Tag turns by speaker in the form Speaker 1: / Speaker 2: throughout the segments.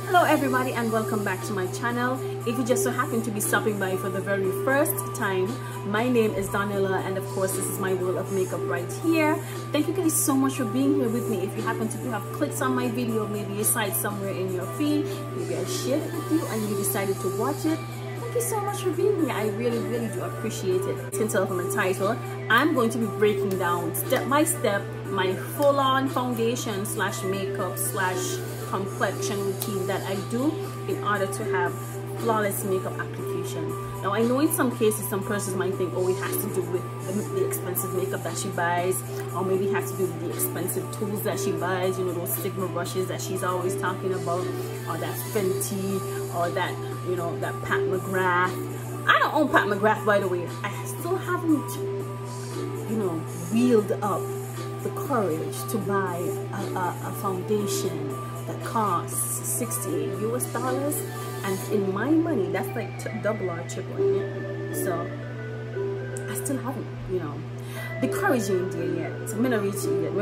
Speaker 1: Hello everybody and welcome back to my channel. If you just so happen to be stopping by for the very first time, my name is Donella and of course this is my world of makeup right here. Thank you guys so much for being here with me. If you happen to have clicked on my video, maybe you saw it somewhere in your feed, maybe I shared it with you and you decided to watch it. Thank you so much for being here. I really do appreciate it. As you can tell from the title, I'm going to be breaking down step by step my full-on foundation slash makeup slash complexion routine that I do in order to have flawless makeup application. Now I know in some cases some persons might think, oh, it has to do with the expensive makeup that she buys, or maybe it has to do with the expensive tools that she buys, you know, those Sigma brushes that she's always talking about, or that Fenty, or that, you know, that Pat McGrath. I don't own Pat McGrath, by the way. I still haven't, you know, wheeled up the courage to buy a foundation that costs $68 US, and in my money that's like double or triple. So I still haven't, you know, the courage ain't there yet. So I'm gonna reach it yet.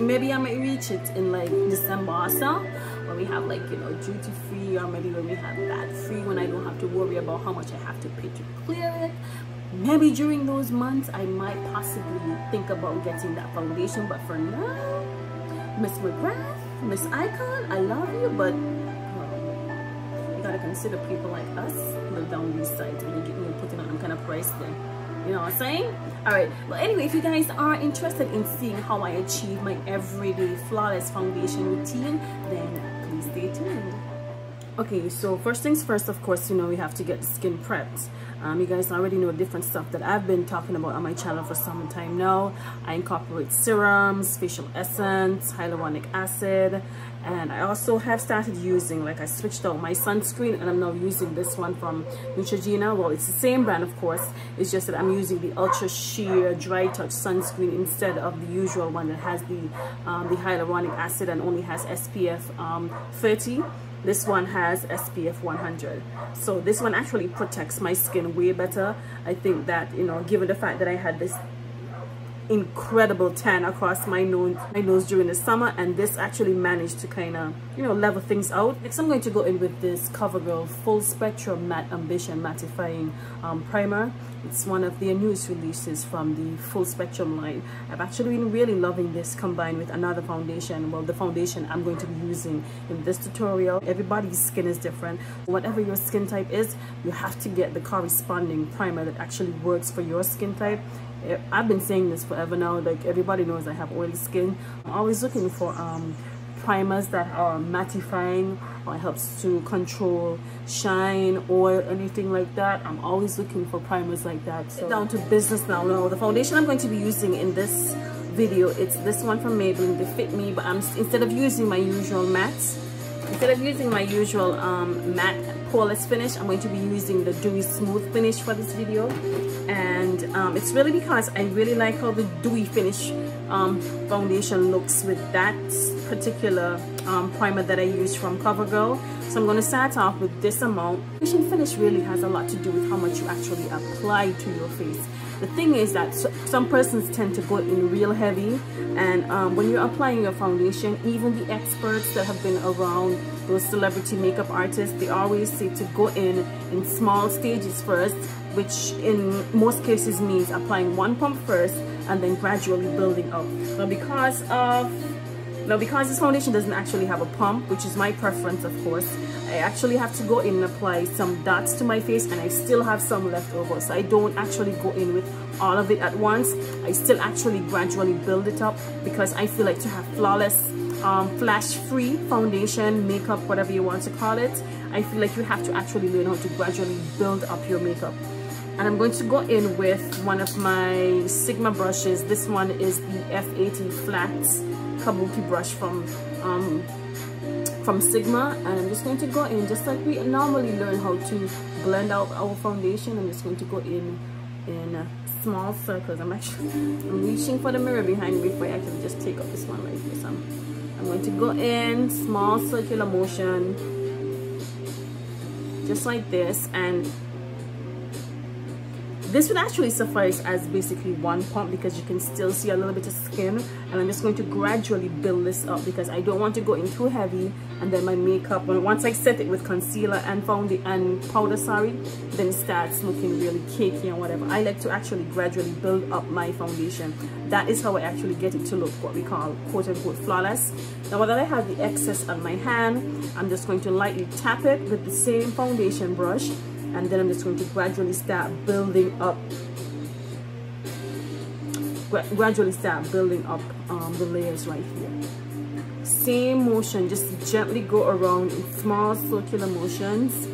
Speaker 1: Maybe I might reach it in like December or so, when we have like, you know, duty free, or maybe when we have that free, when I don't have to worry about how much I have to pay to clear it. Maybe during those months I might possibly think about getting that foundation, but for now, Miss McGrath, Miss Icon, I love you, but you gotta consider people like us live down these sides when you get me putting on them kind of price then. You know what I'm saying? Alright, well anyway, if you guys are interested in seeing how I achieve my everyday flawless foundation routine, then please stay tuned. Okay, so first things first, of course, you know, we have to get the skin prepped. You guys already know different stuff that I've been talking about on my channel for some time now. I incorporate serums, facial essence, hyaluronic acid, and I also have started using, like I switched out my sunscreen and I'm now using this one from Neutrogena. Well, it's the same brand, of course, it's just that I'm using the Ultra Sheer Dry Touch sunscreen instead of the usual one that has the hyaluronic acid and only has SPF 30. This one has SPF 100. So this one actually protects my skin way better. I think that, you know, given the fact that I had this incredible tan across my nose during the summer, and this actually managed to kind of, you know, level things out. Next I'm going to go in with this CoverGirl Full Spectrum Matte Ambition Mattifying Primer. It's one of their newest releases from the Full Spectrum line. I've actually been really loving this combined with another foundation. Well, the foundation I'm going to be using in this tutorial. Everybody's skin is different. Whatever your skin type is, you have to get the corresponding primer that actually works for your skin type. I've been saying this forever now, like everybody knows I have oily skin. I'm always looking for primers that are mattifying or helps to control shine or anything like that. I'm always looking for primers like that. So down to business now. The foundation I'm going to be using in this video, it's this one from Maybelline, They Fit Me, but instead of using my usual matte poreless finish, I'm going to be using the Dewy Smooth finish for this video. And it's really because I really like how the dewy finish foundation looks with that particular primer that I use from CoverGirl. So I'm going to start off with this amount. Foundation finish really has a lot to do with how much you actually apply to your face. The thing is that some persons tend to go in real heavy, and when you're applying your foundation, even the experts that have been around, those celebrity makeup artists, they always say to go in small stages first, which in most cases means applying one pump first and then gradually building up. Now because this foundation doesn't actually have a pump, which is my preference, of course, I actually have to go in and apply some dots to my face, and I still have some left over. So I don't actually go in with all of it at once. I still actually gradually build it up, because I feel like to have flawless, flash-free foundation, makeup, whatever you want to call it, I feel like you have to actually learn how to gradually build up your makeup. And I'm going to go in with one of my Sigma brushes. This one is the F80 Flat Kabuki brush from Sigma, and I'm just going to go in just like we normally learn how to blend out our foundation. I'm just going to go in small circles. I'm reaching for the mirror behind me before I actually just take up this one right here. So I'm going to go in small circular motion just like this, and This would actually suffice as basically one pump because you can still see a little bit of skin, and I'm just going to gradually build this up because I don't want to go in too heavy and then my makeup, once I set it with concealer and powder, sorry, then it starts looking really cakey and whatever. I like to actually gradually build up my foundation. That is how I actually get it to look what we call quote-unquote flawless. Now that I have the excess on my hand, I'm just going to lightly tap it with the same foundation brush, and then I'm just going to gradually start building up the layers right here. Same motion, just gently go around in small circular motions,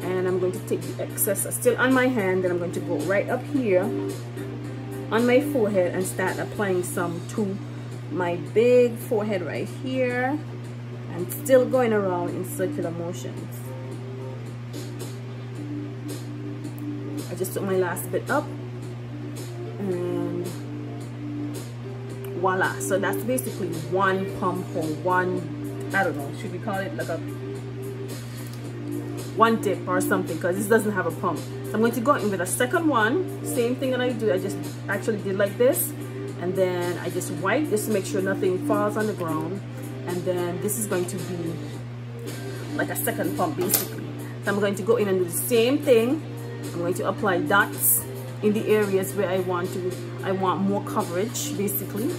Speaker 1: and I'm going to take the excess still on my hand, and I'm going to go right up here on my forehead and start applying some to my big forehead right here, and still going around in circular motions. I just took my last bit up, and voila. So that's basically one pump or one, I don't know, should we call it like a one dip or something, because this doesn't have a pump. So I'm going to go in with a second one, same thing that I do. I just actually did like this, and then I just wipe just to make sure nothing falls on the ground, and then this is going to be like a second pump basically. So I'm going to go in and do the same thing. I'm going to apply dots in the areas where I want more coverage basically.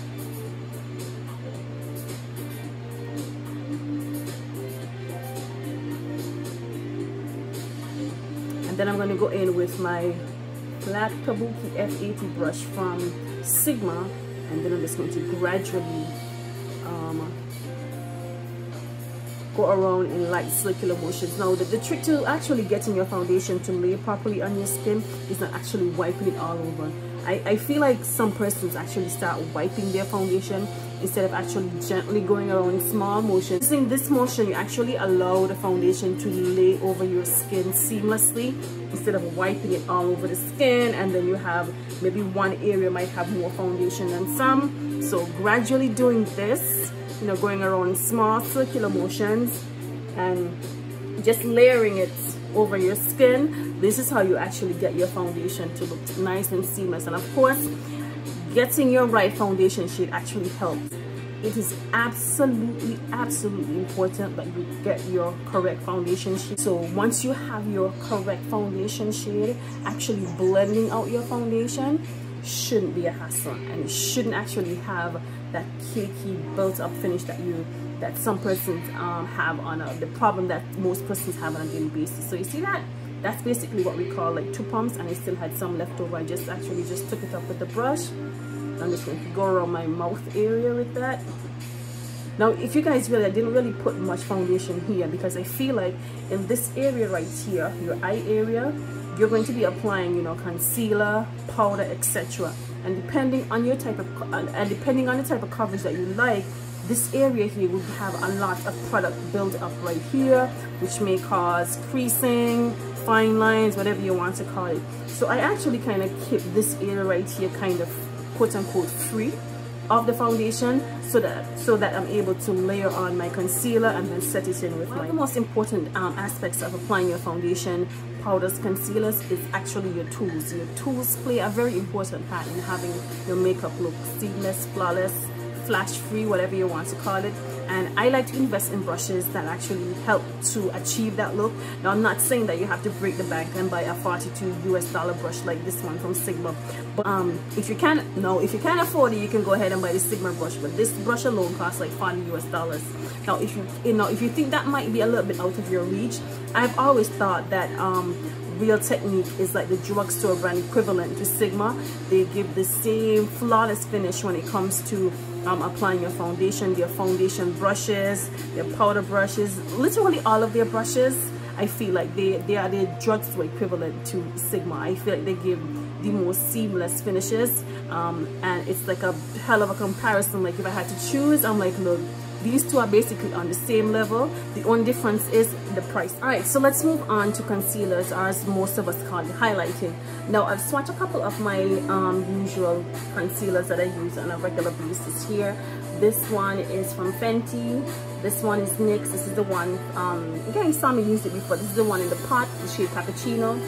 Speaker 1: And then I'm going to go in with my Black Kabuki F80 brush from Sigma, and then I'm just going to gradually go around in light circular motions. Now the trick to actually getting your foundation to lay properly on your skin is not actually wiping it all over. I feel like some persons actually start wiping their foundation instead of actually gently going around in small motions. Using this motion, you actually allow the foundation to lay over your skin seamlessly instead of wiping it all over the skin, and then you have maybe one area might have more foundation than some. So gradually doing this, you know, going around in small circular motions and just layering it over your skin, this is how you actually get your foundation to look nice and seamless. And of course, getting your right foundation shade actually helps. It is absolutely important that you get your correct foundation shade. So once you have your correct foundation shade, actually blending out your foundation shouldn't be a hassle, and it shouldn't actually have that cakey built up finish that some persons have on the problem that most persons have on a daily basis. So you see that? That's basically what we call like 2 pumps, and I still had some left over. I just actually just took it up with the brush. I'm just going to go around my mouth area with that. Now if you guys I didn't really put much foundation here because I feel like in this area right here, your eye area, you're going to be applying, you know, concealer, powder, etc. And depending on your type of the type of coverage that you like, this area here would have a lot of product built up right here, which may cause creasing, fine lines, whatever you want to call it. So I actually kind of keep this area right here kind of quote-unquote free of the foundation, so that I'm able to layer on my concealer and then set it in with one of the most important aspects of applying your foundation, powders, concealers, is actually your tools. Your tools play a very important part in having your makeup look seamless, flawless, flash free, whatever you want to call it. And I like to invest in brushes that actually help to achieve that look. Now I'm not saying that you have to break the bank and buy a $42 US brush like this one from Sigma, but if you can't afford it, you can go ahead and buy the Sigma brush, but this brush alone costs like $40 US. Now if you think that might be a little bit out of your reach, I've always thought that Real Technique is like the drugstore brand equivalent to Sigma. They give the same flawless finish when it comes to applying your foundation. Their foundation brushes, their powder brushes, literally all of their brushes, I feel like they are the drugstore equivalent to Sigma. I feel like they give the most seamless finishes, and it's like a hell of a comparison. Like if I had to choose, I'm like, look, these two are basically on the same level. The only difference is the price. Alright, so let's move on to concealers, or as most of us call it, highlighting. Now I've swatched a couple of my usual concealers that I use on a regular basis here. This one is from Fenty. This one is NYX. This is the one, you guys saw me use it before. This is the one in the pot, the shade Cappuccino.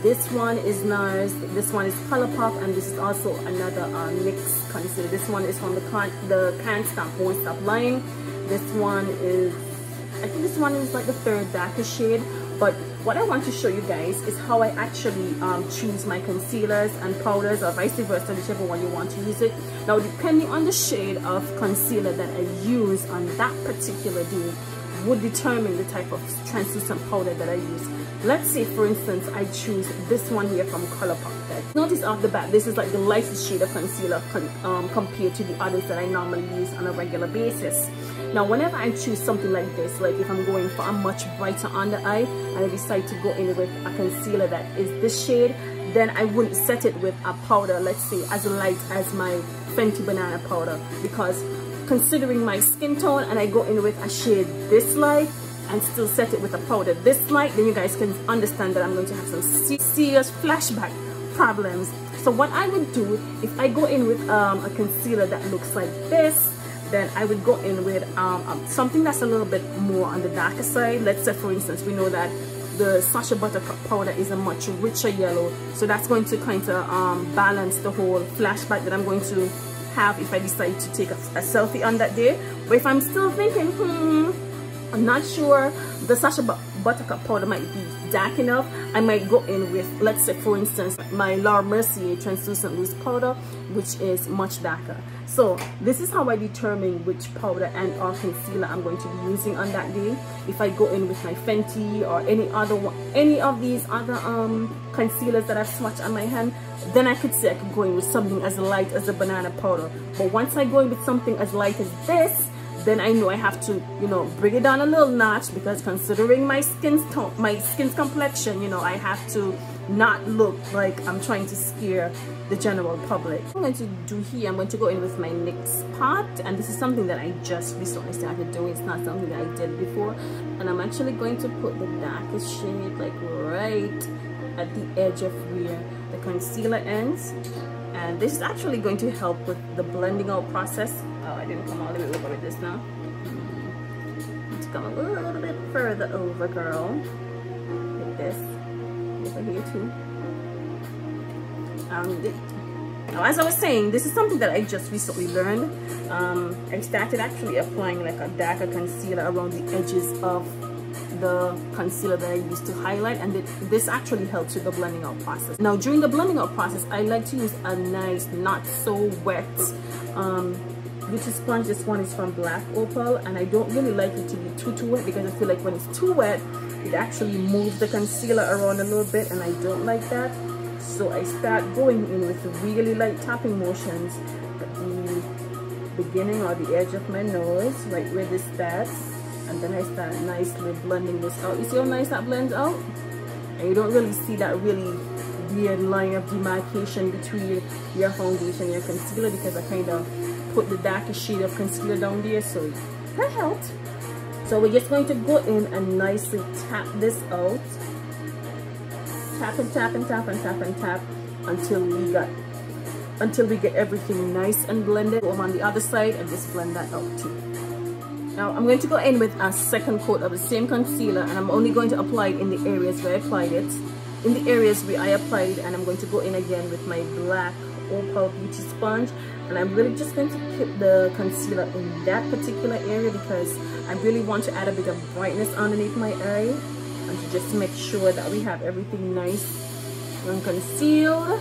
Speaker 1: This one is NARS, this one is Colourpop, and this is also another NYX concealer. This one is from the Can't Stop Won't Stop line. This one is, I think this one is like the third darkest shade. But what I want to show you guys is how I actually choose my concealers and powders, or vice versa, whichever one you want to use it. Now, depending on the shade of concealer that I use on that particular day would determine the type of translucent powder that I use. Let's say, for instance, I choose this one here from Colourpop. Notice off the bat, this is like the lightest shade of concealer compared to the others that I normally use on a regular basis. Now, whenever I choose something like this, like if I'm going for a much brighter under eye and I decide to go in with a concealer that is this shade, then I wouldn't set it with a powder, let's say, as light as my Fenty Banana powder, because considering my skin tone and I go in with a shade this light and still set it with a powder this light, then you guys can understand that I'm going to have some serious flashback problems. So what I would do, if I go in with a concealer that looks like this, then I would go in with something that's a little bit more on the darker side. Let's say, for instance, we know that the Sacha Buttercup powder is a much richer yellow, so that's going to kind of balance the whole flashback that I'm going to have if I decide to take a selfie on that day. But if I'm still thinking, I'm not sure the Sacha Buttercup powder might be dark enough, I might go in with, let's say, for instance, my Laura Mercier translucent loose powder, which is much darker. So this is how I determine which powder and or concealer I'm going to be using on that day. If I go in with my Fenty or any of these other concealers that I've swatched on my hand, then I could say I could go in with something as light as a banana powder. But once I go in with something as light as this, then I know I have to, you know, bring it down a little notch, because considering my skin's complexion, you know, I have to not look like I'm trying to scare the general public. What I'm going to do here, I'm going to go in with my NYX pot, and this is something that I just recently started doing. It's not something that I did before, and I'm actually going to put the darkest shade like right at the edge of where the concealer ends. And this is actually going to help with the blending out process. Oh, I didn't come all the way over with this now. Let's come a little bit further over, girl. Like this. Over here too. Now, as I was saying, this is something that I just recently learned. I started actually applying like a darker concealer around the edges of the concealer that I used to highlight, and this actually helps with the blending out process. Now, during the blending out process, I like to use a nice, not so wet beauty sponge. This one is from Black Opal, and I don't really like it to be too wet, because I feel like when it's too wet, it actually moves the concealer around a little bit, and I don't like that. So I start going in with really light tapping motions at the beginning or the edge of my nose, right where this starts. And then I start nicely blending this out. You see how nice that blends out? And you don't really see that really weird line of demarcation between your foundation and your concealer, because I kind of put the darkest shade of concealer down there, so that helped. So we're just going to go in and nicely tap this out. Tap and tap and tap and tap and tap until we get everything nice and blended. Go on the other side and just blend that out too. Now I'm going to go in with a second coat of the same concealer, and I'm only going to apply it in the areas where I applied it. In the areas where I applied, and I'm going to go in again with my Black Opal beauty sponge, and I'm really just going to keep the concealer in that particular area, because I really want to add a bit of brightness underneath my eye, and to just make sure that we have everything nice and concealed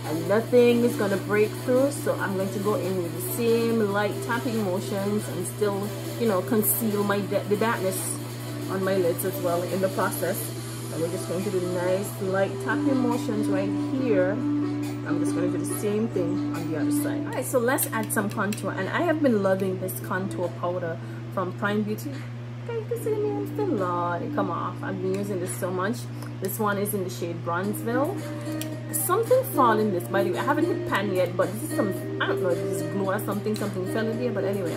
Speaker 1: and nothing is going to break through. So I'm going to go in with the same light tapping motions and still, you know, conceal the darkness on my lids as well in the process. And we're just going to do nice light tapping motions right here. I'm just going to do the same thing on the other side. Alright, so let's add some contour, and I have been loving this contour powder from Prime Beauty. Okay, you can see me, I'm still Lord, come off. I've been using this so much. This one is in the shade Bronzeville. Something fall in this, by the way. I haven't hit pan yet, but this is some, I don't know if this is glue or something fell in there, but anyway,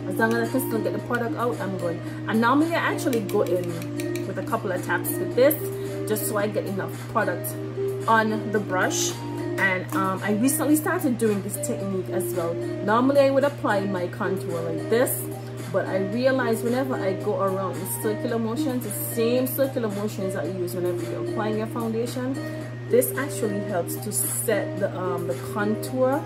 Speaker 1: as long as I can still get the product out, I'm good. And normally I actually go in with a couple of taps with this, just so I get enough product on the brush. And I recently started doing this technique as well. Normally I would apply my contour like this, but I realize whenever I go around in circular motions, the same circular motions that you use whenever you're applying your foundation, this actually helps to set the contour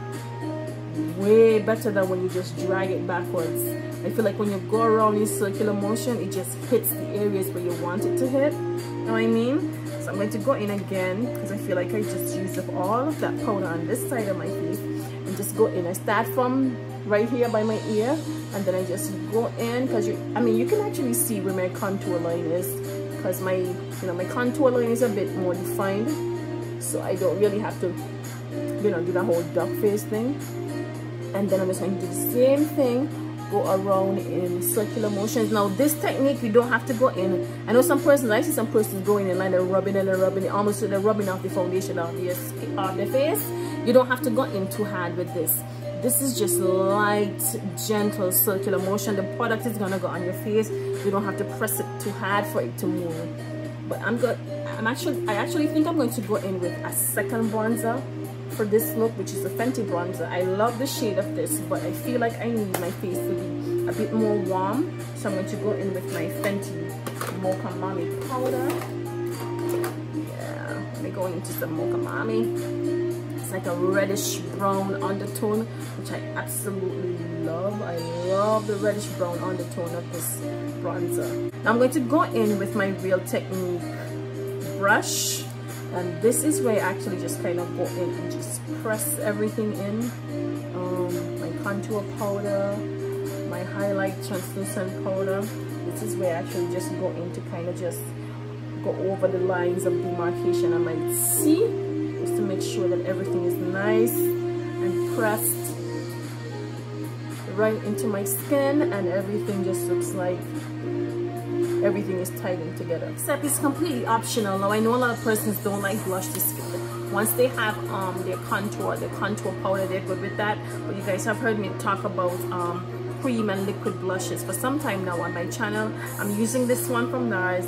Speaker 1: way better than when you just drag it backwards. I feel like when you go around in circular motion, it just hits the areas where you want it to hit. Know what I mean? So I'm going to go in again because I feel like I just used up all of that powder on this side of my face, and just go in. I start from right here by my ear, and then I just go in because you can actually see where my contour line is, because my my contour line is a bit more defined, so I don't really have to do the whole duck face thing. And then I'm just going to do the same thing, go around in circular motions. Now this technique, you don't have to go in. I know some persons, I see some persons going in like they're rubbing and they're rubbing, almost they're rubbing off the foundation off their face. You don't have to go in too hard with this. This is just light, gentle circular motion. The product is gonna go on your face. You don't have to press it too hard for it to move. But I actually think I'm going to go in with a second bronzer for this look, which is a Fenty bronzer. I love the shade of this, but I feel like I need my face to be a bit more warm, so I'm going to go in with my Fenty Mocha Mommy powder. Yeah, let me go into some Mocha Mommy. It's like a reddish brown undertone, which I absolutely love. I love the reddish brown undertone of this bronzer. Now I'm going to go in with my Real Technique brush. And this is where I actually just kind of go in and just press everything in. My contour powder, my highlight translucent powder. This is where I actually just go in to kind of just go over the lines of demarcation I might see, just to make sure that everything is nice and pressed right into my skin, and everything just looks like everything is tied in together. Except it's completely optional. Now I know a lot of persons don't like blush this good. Once they have their contour powder, they're good with that. But you guys have heard me talk about cream and liquid blushes for some time now on my channel. I'm using this one from NARS.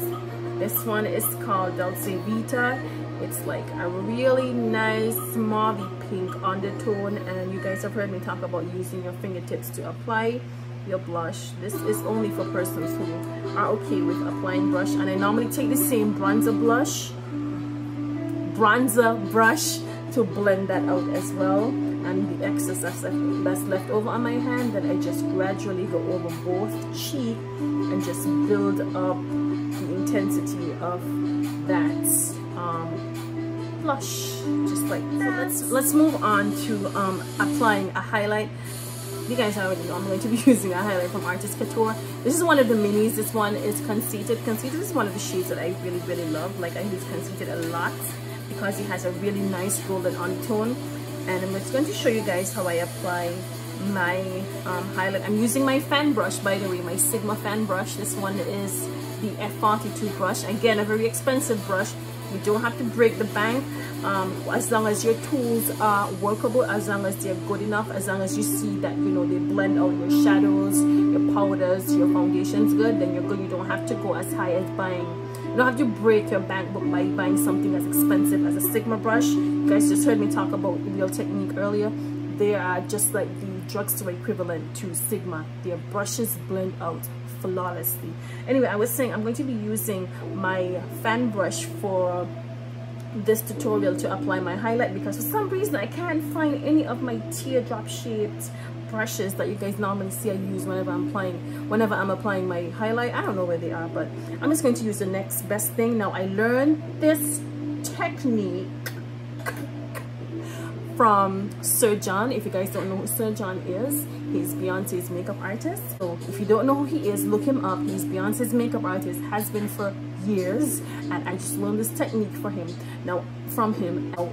Speaker 1: This one is called Dolce Vita. It's like a really nice mauvey pink undertone, and you guys have heard me talk about using your fingertips to apply your blush. This is only for persons who are okay with applying brush, and I normally take the same bronzer brush to blend that out as well, and the excess that's left over on my hand, then I just gradually go over both cheek and just build up the intensity of that blush, just like that. So let's move on to applying a highlight. You guys already know I'm going to be using a highlight from Artist Couture. This is one of the minis. This one is Conceited. Conceited is one of the shades that I really love. Like, I use Conceited a lot because it has a really nice golden undertone. And I'm just going to show you guys how I apply my highlight. I'm using my fan brush, by the way, my Sigma fan brush. This one is the F42 brush. Again, a very expensive brush. You don't have to break the bank, as long as your tools are workable, as long as they're good enough, as long as you see that they blend out your shadows, your powders, your foundations good, then you're good. You don't have to go as high as buying. You don't have to break your bank book by buying something as expensive as a Sigma brush. You guys just heard me talk about Real Technique earlier. They are just like the drugstore equivalent to Sigma. Their brushes blend out flawlessly. Anyway, I was saying I'm going to be using my fan brush for this tutorial to apply my highlight, because for some reason I can't find any of my teardrop shaped brushes that you guys normally see I use whenever I'm applying my highlight. I don't know where they are, but I'm just going to use the next best thing. Now, I learned this technique from Sir John. If you guys don't know who Sir John is, he's Beyonce's makeup artist. So if you don't know who he is, look him up. He's Beyonce's makeup artist, has been for years, and I just learned this technique from him. Now,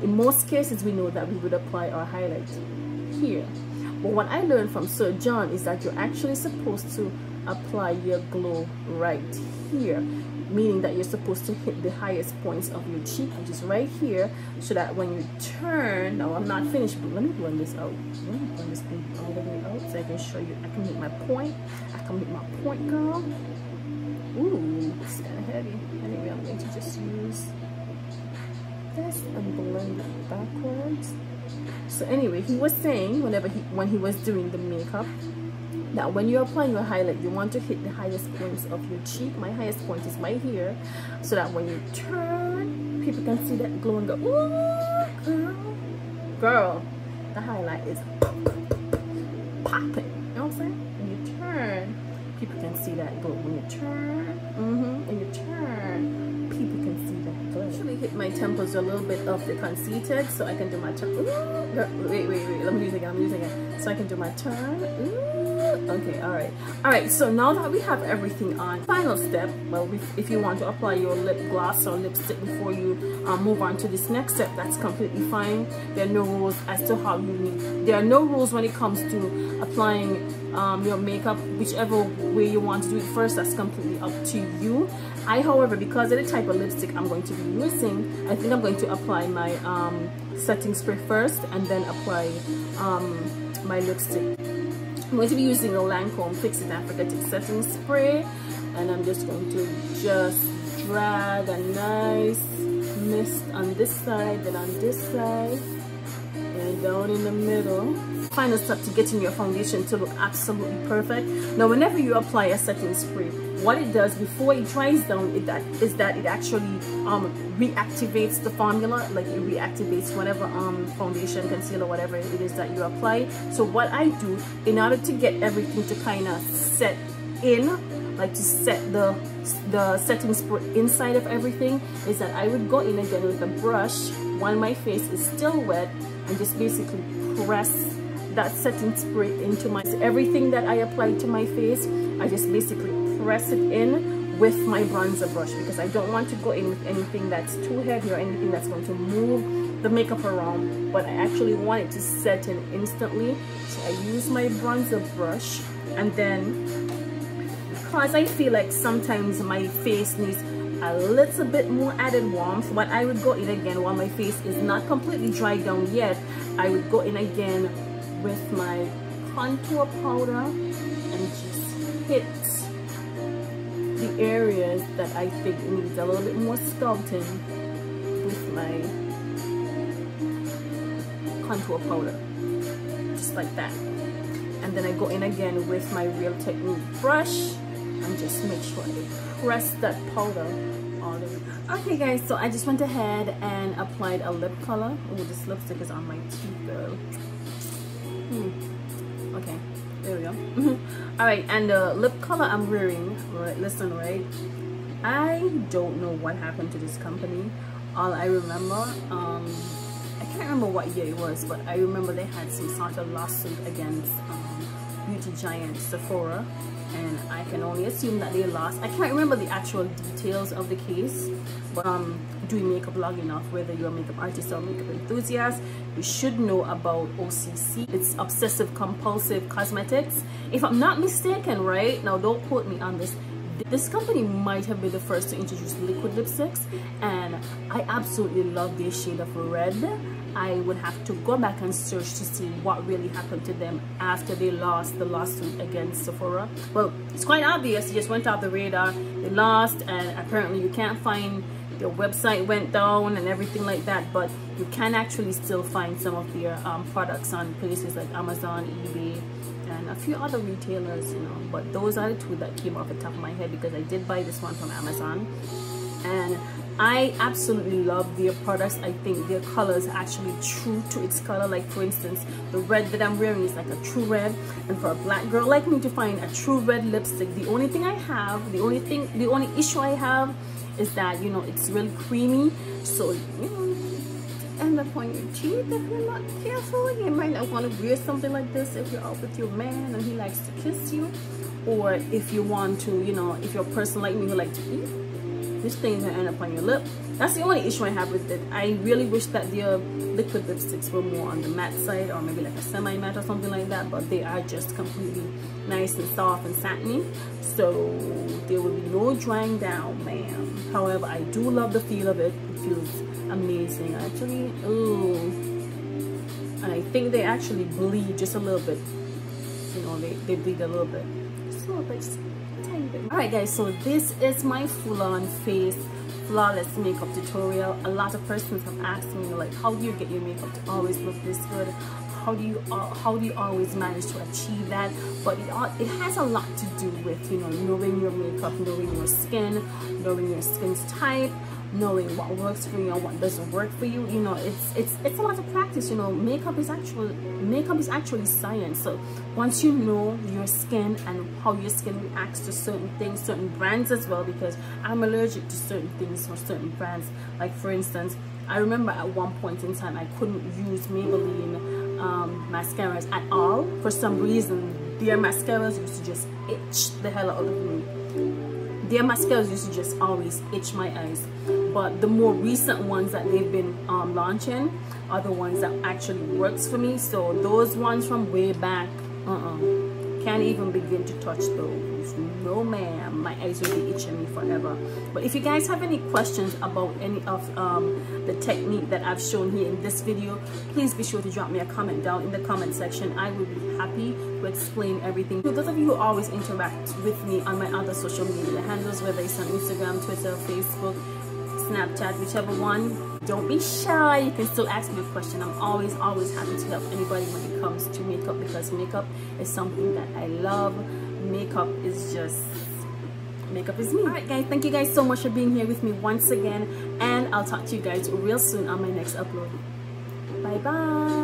Speaker 1: in most cases, we know that we would apply our highlight here. But what I learned from Sir John is that you're actually supposed to apply your glow right here, meaning that you're supposed to hit the highest points of your cheek, which is right here, so that when you turn, now I'm not finished, but let me blend this out. Let me blend this thing all the way out so I can show you. I can make my point. I can make my point, girl. Ooh, it's kind of heavy. Anyway, I'm going to just use this and blend it backwards. So anyway, he was saying when he was doing the makeup, that when you're applying your highlight, you want to hit the highest points of your cheek. My highest point is right here, so that when you turn, people can see that glow and go, ooh, girl, the highlight is popping. You know what I'm saying? When you turn, people can see that glow. When you turn, when you turn, people can see that glow. I actually hit my temples a little bit of the conceited, so I can do my turn. Wait, let me use it again, So I can do my turn. Okay, all right, so now that we have everything on, final step, well, if you want to apply your lip gloss or lipstick before you move on to this next step, that's completely fine. There are no rules as to how you need. There are no rules when it comes to applying your makeup, whichever way you want to do it first, that's completely up to you. However, because of the type of lipstick I'm going to be using, I think I'm going to apply my setting spray first and then apply my lipstick. I'm going to be using a Lancome Fix It and Forget It setting spray, and I'm just going to drag a nice mist on this side, then on this side, and down in the middle. Final step to getting your foundation to look absolutely perfect. Now, whenever you apply a setting spray, what it does before it dries down is that it actually reactivates the formula, like it reactivates whatever foundation, concealer, whatever it is that you apply. So what I do in order to get everything to kind of set in, like to set the setting spray inside of everything, is that I would go in again with a brush while my face is still wet and just basically press that setting spray into everything that I apply to my face. I just basically press it in with my bronzer brush, because I don't want to go in with anything that's too heavy or anything that's going to move the makeup around, but I actually want it to set in instantly. So I use my bronzer brush, and then because I feel like sometimes my face needs a little bit more added warmth, what I would go in again while my face is not completely dried down yet, I would go in again with my contour powder and just hit the areas that I think needs a little bit more sculpting with my contour powder, just like that. And then I go in again with my Real Technique brush and just make sure I press that powder all the way. Okay guys, so I just went ahead and applied a lip color. Oh, this lipstick is on my teeth, girl. Okay, there we go. All right, and the lip color I'm wearing, right, listen, right, I don't know what happened to this company. All I remember, I can't remember what year it was, but I remember they had some sort of lawsuit against beauty giant Sephora, and I can only assume that they lost. I can't remember the actual details of the case, but doing makeup long enough, whether you're a makeup artist or makeup enthusiast, you should know about OCC. It's obsessive compulsive cosmetics, if I'm not mistaken, right? Now don't quote me on this. This company might have been the first to introduce liquid lipsticks, and I absolutely love their shade of red. I would have to go back and search to see what really happened to them after they lost the lawsuit against Sephora. Well, it's quite obvious, it just went off the radar. They lost, and apparently you can't find, their website went down and everything like that, but you can actually still find some of their products on places like Amazon, eBay, and a few other retailers, you know. But those are the two that came off the top of my head, because I did buy this one from Amazon, and I absolutely love their products. I think their color is actually true to its color. Like for instance, the red that I'm wearing is like a true red, and for a black girl like me to find a true red lipstick, the only thing I have, the only issue I have is that, you know, it's really creamy, so you know, end up on your teeth if you're not careful. You might not want to wear something like this if you're out with your man and he likes to kiss you, or if you want to, you know, if you're a person like me who likes to eat, this thing's gonna end up on your lip. That's the only issue I have with it. I really wish that their liquid lipsticks were more on the matte side, or maybe like a semi-matte or something like that, but they are just completely nice and soft and satiny, so there will be no drying down, ma'am. However, I do love the feel of it. It feels amazing, actually. Ooh. And I think they actually bleed just a little bit. You know, they bleed a little bit. Just a little bit. Alright guys, so this is my full-on face flawless makeup tutorial. A lot of persons have asked me, like, how do you get your makeup to always look this good? how do you always manage to achieve that? But it has a lot to do with, you know, knowing your makeup, knowing your skin, knowing your skin's type, knowing what works for you and what doesn't work for you. You know, it's a lot of practice. You know, makeup is actually science. So once you know your skin and how your skin reacts to certain things, certain brands as well, because I'm allergic to certain things or certain brands. Like for instance, I remember at one point in time I couldn't use Maybelline mascaras at all. For some reason, their mascaras used to just itch the hell out of me. Their mascaras used to just always itch my eyes. But the more recent ones that they've been launching are the ones that actually works for me. So those ones from way back, can't even begin to touch those. No ma'am, my eyes will be itching me forever. But if you guys have any questions about any of the technique that I've shown here in this video, please be sure to drop me a comment down in the comment section. I will be happy to explain everything. For those of you who always interact with me on my other social media handles, whether it's on Instagram, Twitter, Facebook, Snapchat, whichever one, don't be shy. You can still ask me a question. I'm always happy to help anybody when it comes to makeup, because makeup is something that I love. Makeup is me. All right guys, thank you guys so much for being here with me once again, and I'll talk to you guys real soon on my next upload. Bye bye.